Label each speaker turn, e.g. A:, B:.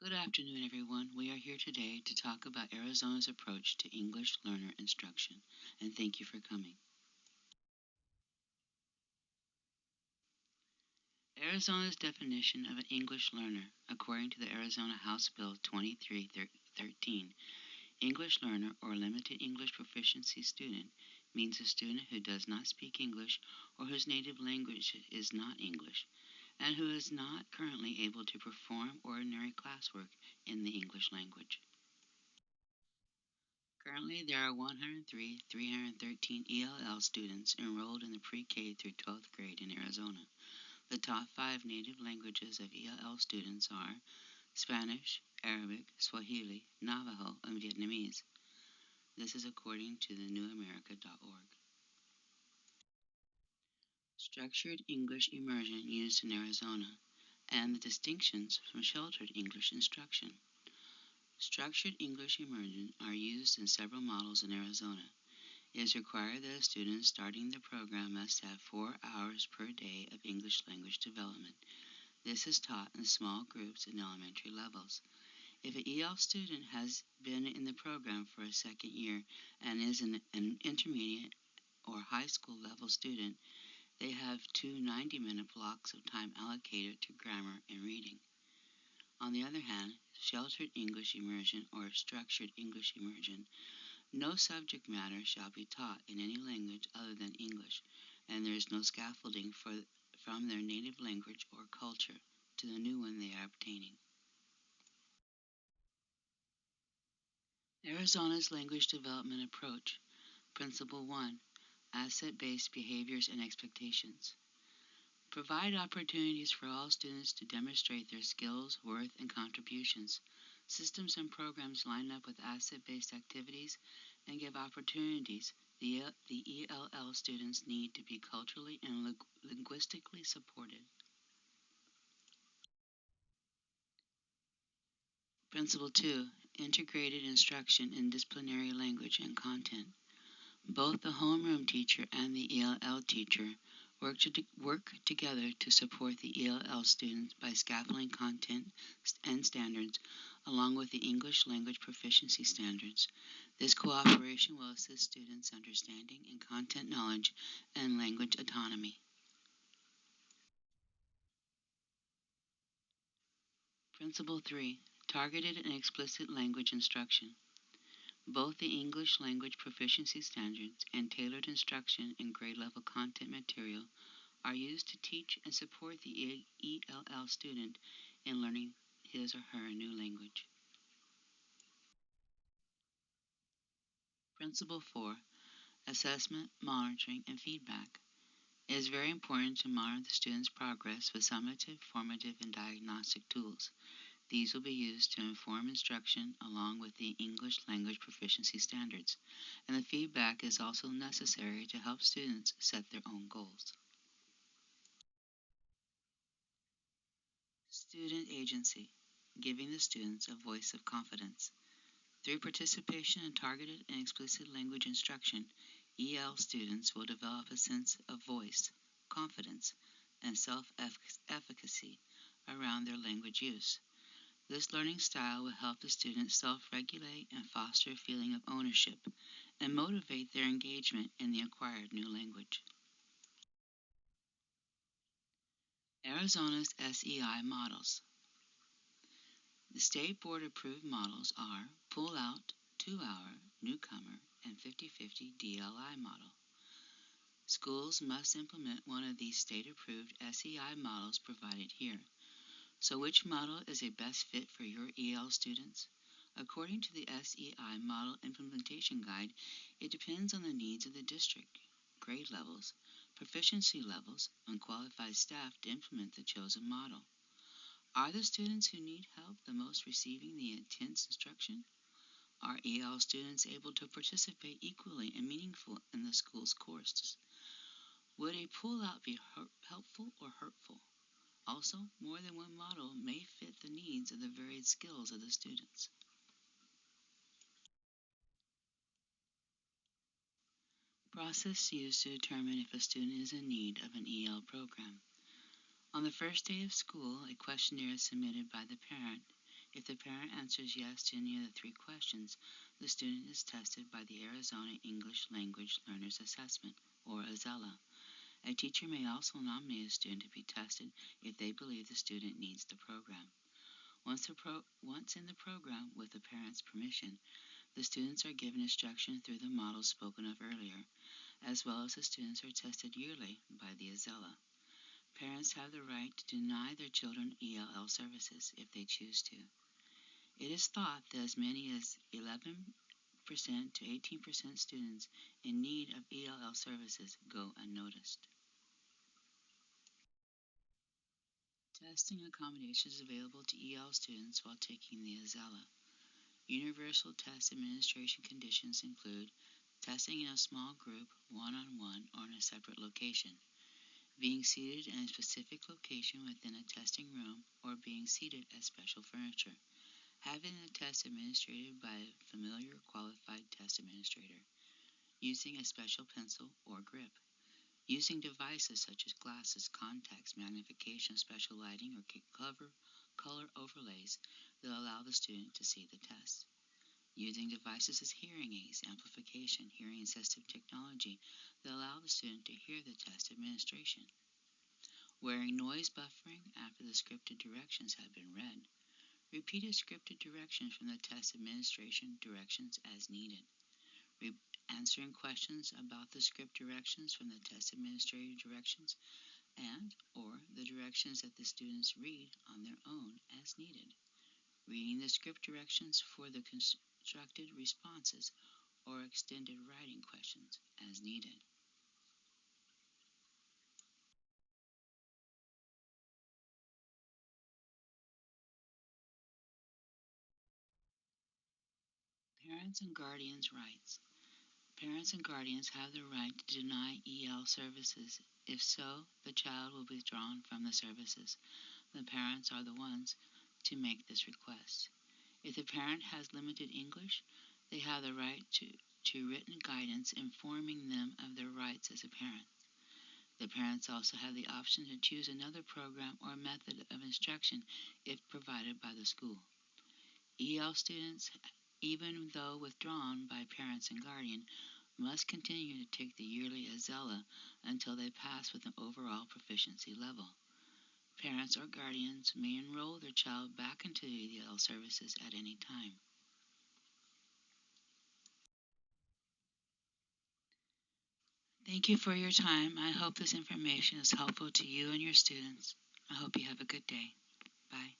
A: Good afternoon, everyone. We are here today to talk about Arizona's approach to English learner instruction, and thank you for coming. Arizona's definition of an English learner, according to the Arizona House Bill 2313, English learner or limited English proficiency student means a student who does not speak English or whose native language is not English, and who is not currently able to perform ordinary classwork in the English language. Currently, there are 103,313 ELL students enrolled in the pre-K through 12th grade in Arizona. The top five native languages of ELL students are Spanish, Arabic, Swahili, Navajo, and Vietnamese. This is according to the newamerica.org. Structured English immersion used in Arizona, and the distinctions from sheltered English instruction. Structured English immersion are used in several models in Arizona. It is required that a student starting the program must have 4 hours per day of English language development. This is taught in small groups in elementary levels. If an EL student has been in the program for a second year and is an intermediate or high school level student, they have two 90-minute blocks of time allocated to grammar and reading. On the other hand, sheltered English immersion or structured English immersion, no subject matter shall be taught in any language other than English, and there is no scaffolding from their native language or culture to the new one they are obtaining. Arizona's language development approach. Principle 1. Asset-based behaviors and expectations. Provide opportunities for all students to demonstrate their skills, worth, and contributions. Systems and programs line up with asset-based activities and give opportunities the ELL students need to be culturally and linguistically supported. Principle 2. Integrated instruction in disciplinary language and content. Both the homeroom teacher and the ELL teacher work together to support the ELL students by scaffolding content and standards along with the English language proficiency standards. This cooperation will assist students' understanding in content knowledge and language autonomy. Principle 3. Targeted and explicit language instruction. Both the English language proficiency standards and tailored instruction in grade level content material are used to teach and support the ELL student in learning his or her new language. Principle 4. Assessment, monitoring, and feedback. It is very important to monitor the student's progress with summative, formative, and diagnostic tools. These will be used to inform instruction along with the English language proficiency standards, and the feedback is also necessary to help students set their own goals. Student agency, giving the students a voice of confidence. Through participation in targeted and explicit language instruction, EL students will develop a sense of voice, confidence, and self-efficacy around their language use. This learning style will help the students self-regulate and foster a feeling of ownership and motivate their engagement in the acquired new language. Arizona's SEI models. The state board approved models are Pull Out, 2-hour, Newcomer, and 50/50 DLI model. Schools must implement one of these state-approved SEI models provided here. So which model is a best fit for your EL students? According to the SEI Model Implementation Guide, it depends on the needs of the district, grade levels, proficiency levels, and qualified staff to implement the chosen model. Are the students who need help the most receiving the intense instruction? Are EL students able to participate equally and meaningful in the school's courses? Would a pull-out be helpful or hurtful? Also, more than one model may fit the needs of the varied skills of the students. Process used to determine if a student is in need of an EL program. On the first day of school, a questionnaire is submitted by the parent. If the parent answers yes to any of the three questions, the student is tested by the Arizona English Language Learners Assessment, or AZELA. A teacher may also nominate a student to be tested if they believe the student needs the program. Once in the program, with the parent's permission, the students are given instruction through the models spoken of earlier, as well as the students are tested yearly by the AZELA. Parents have the right to deny their children ELL services if they choose to. It is thought that as many as 11% to 18% students in need of ELL services go unnoticed. Testing accommodations available to EL students while taking the AZELA. Universal Test Administration conditions include testing in a small group, one-on-one, or in a separate location, being seated in a specific location within a testing room, or being seated at special furniture, having the test administered by a familiar qualified test administrator, using a special pencil or grip, using devices such as glasses, contacts, magnification, special lighting, or color overlays that allow the student to see the test, using devices as hearing aids, amplification, hearing assistive technology that allow the student to hear the test administration, wearing noise buffering after the scripted directions have been read, repeated scripted directions from the test administration directions as needed, answering questions about the script directions from the test administrator directions and or the directions that the students read on their own as needed, reading the script directions for the constructed responses or extended writing questions as needed. Parents and guardians' rights. Parents and guardians have the right to deny EL services. If so, the child will be withdrawn from the services. The parents are the ones to make this request. If the parent has limited English, they have the right to written guidance informing them of their rights as a parent. The parents also have the option to choose another program or method of instruction if provided by the school. EL students, even though withdrawn by parents and guardian, must continue to take the yearly AZELA until they pass with an overall proficiency level. Parents or guardians may enroll their child back into the EL services at any time. Thank you for your time. I hope this information is helpful to you and your students. I hope you have a good day. Bye.